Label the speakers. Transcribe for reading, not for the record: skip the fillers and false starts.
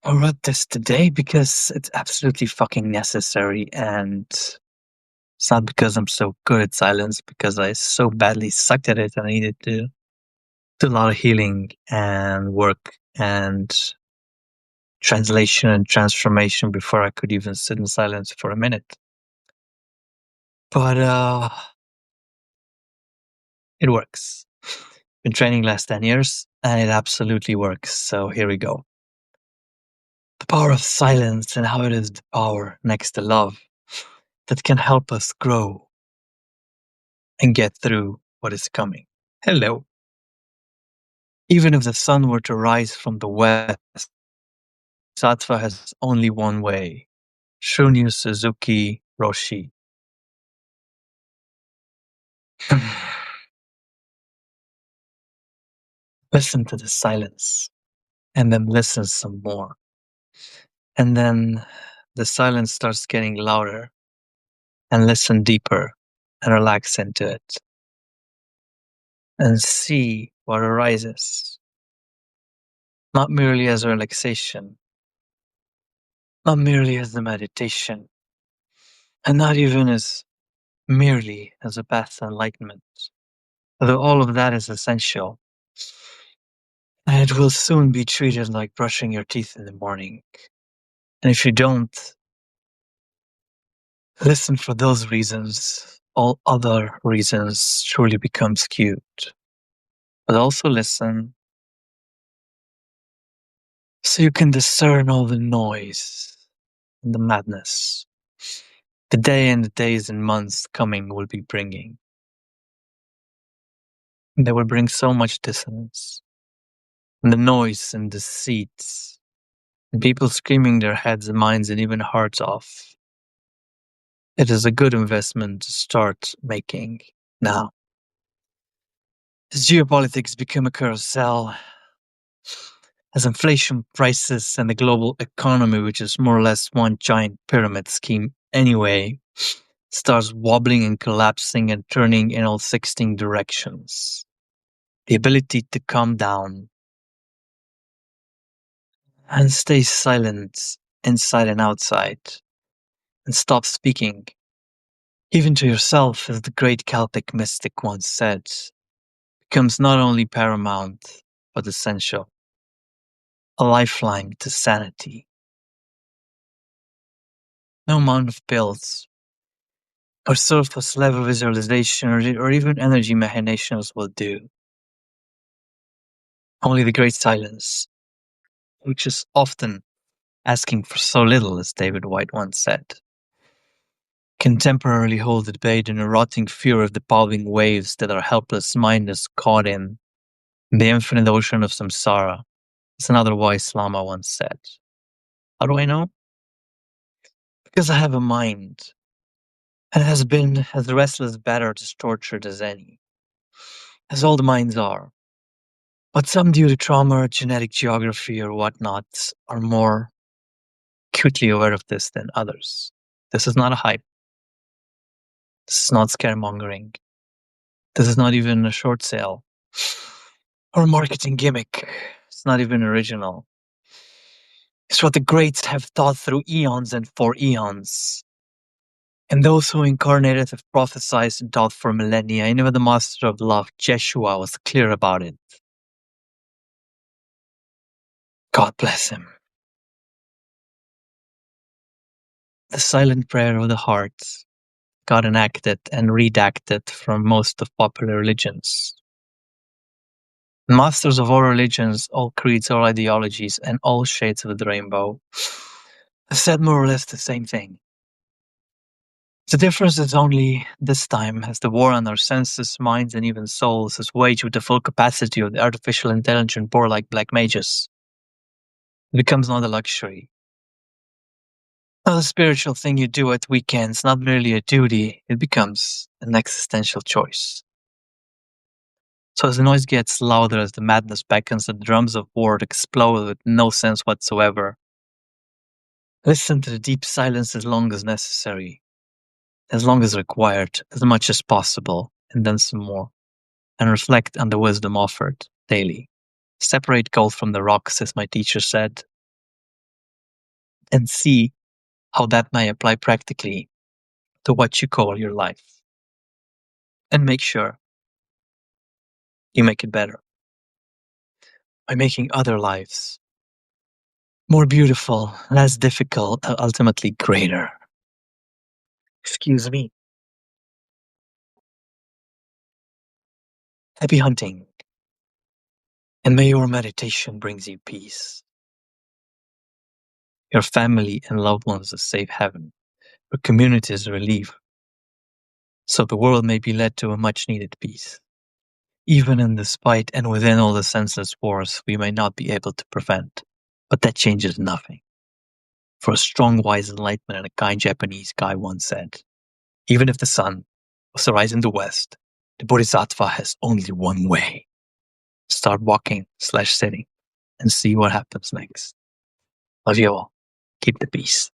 Speaker 1: I wrote this today because it's absolutely fucking necessary, and it's not because I'm so good at silence, because I so badly sucked at it and I needed to do a lot of healing and work and translation and transformation before I could even sit in silence for a minute. But it works. Been training last 10 years and it absolutely works. So here we go. The power of silence and how it is the power next to love that can help us grow and get through what is coming. Hello. Even if the sun were to rise from the west, Sattva has only one way. Shunyu Suzuki Roshi. Listen to the silence and then listen some more. And then the silence starts getting louder and listen deeper and relax into it and see what arises. Not merely as a relaxation, not merely as a meditation, and not even as merely as a path to enlightenment, although all of that is essential. And it will soon be treated like brushing your teeth in the morning. And if you don't listen for those reasons, all other reasons truly become skewed. But also listen so you can discern all the noise and the madness the day and the days and months coming will be bringing. They will bring so much dissonance, and the noise and deceits, and people screaming their heads and minds and even hearts off. It is a good investment to start making now. As geopolitics become a carousel, as inflation prices and the global economy, which is more or less one giant pyramid scheme anyway, starts wobbling and collapsing and turning in all 16 directions. The ability to calm down and stay silent inside and outside and stop speaking, even to yourself, as the great Celtic mystic once said, becomes not only paramount but essential, a lifeline to sanity. No amount of pills or surface level visualization or even energy machinations will do. Only the great silence, which is often asking for so little, as David White once said, can temporarily hold at bay the rotting fury of the pulving waves that our helpless mind is caught in the infinite ocean of samsara, as another wise Lama once said. How do I know? Because I have a mind, and it has been as restless, battered, as tortured as any, as all the minds are. But some, due to trauma, genetic geography, or whatnot, are more acutely aware of this than others. This is not a hype. This is not scaremongering. This is not even a short sale or a marketing gimmick. It's not even original. It's what the greats have taught through eons and for eons. And those who incarnated have prophesied and taught for millennia. And even the master of love, Jeshua, was clear about it. God bless him. The silent prayer of the heart got enacted and redacted from most of popular religions. Masters of all religions, all creeds, all ideologies, and all shades of the rainbow have said more or less the same thing. The difference is only this time, as the war on our senses, minds, and even souls is waged with the full capacity of the artificial intelligent boar like black mages. It becomes not a luxury, not a spiritual thing you do at weekends, not merely a duty. It becomes an existential choice. So as the noise gets louder, as the madness beckons, and the drums of war explode with no sense whatsoever, listen to the deep silence as long as necessary, as long as required, as much as possible, and then some more, and reflect on the wisdom offered daily. Separate gold from the rocks, as my teacher said. and see how that may apply practically to what you call your life. And make sure you make it better by making other lives more beautiful, less difficult, and ultimately greater. Excuse me. Happy hunting, and may your meditation brings you peace, your family and loved ones a safe haven, your communities relief, so the world may be led to a much needed peace. Even in despite and within all the senseless wars we may not be able to prevent, but that changes nothing. For a strong, wise enlightenment and a kind Japanese guy once said, even if the sun was to rise in the west, the bodhisattva has only one way. Start walking/sitting and see what happens next. Love you all. Keep the peace.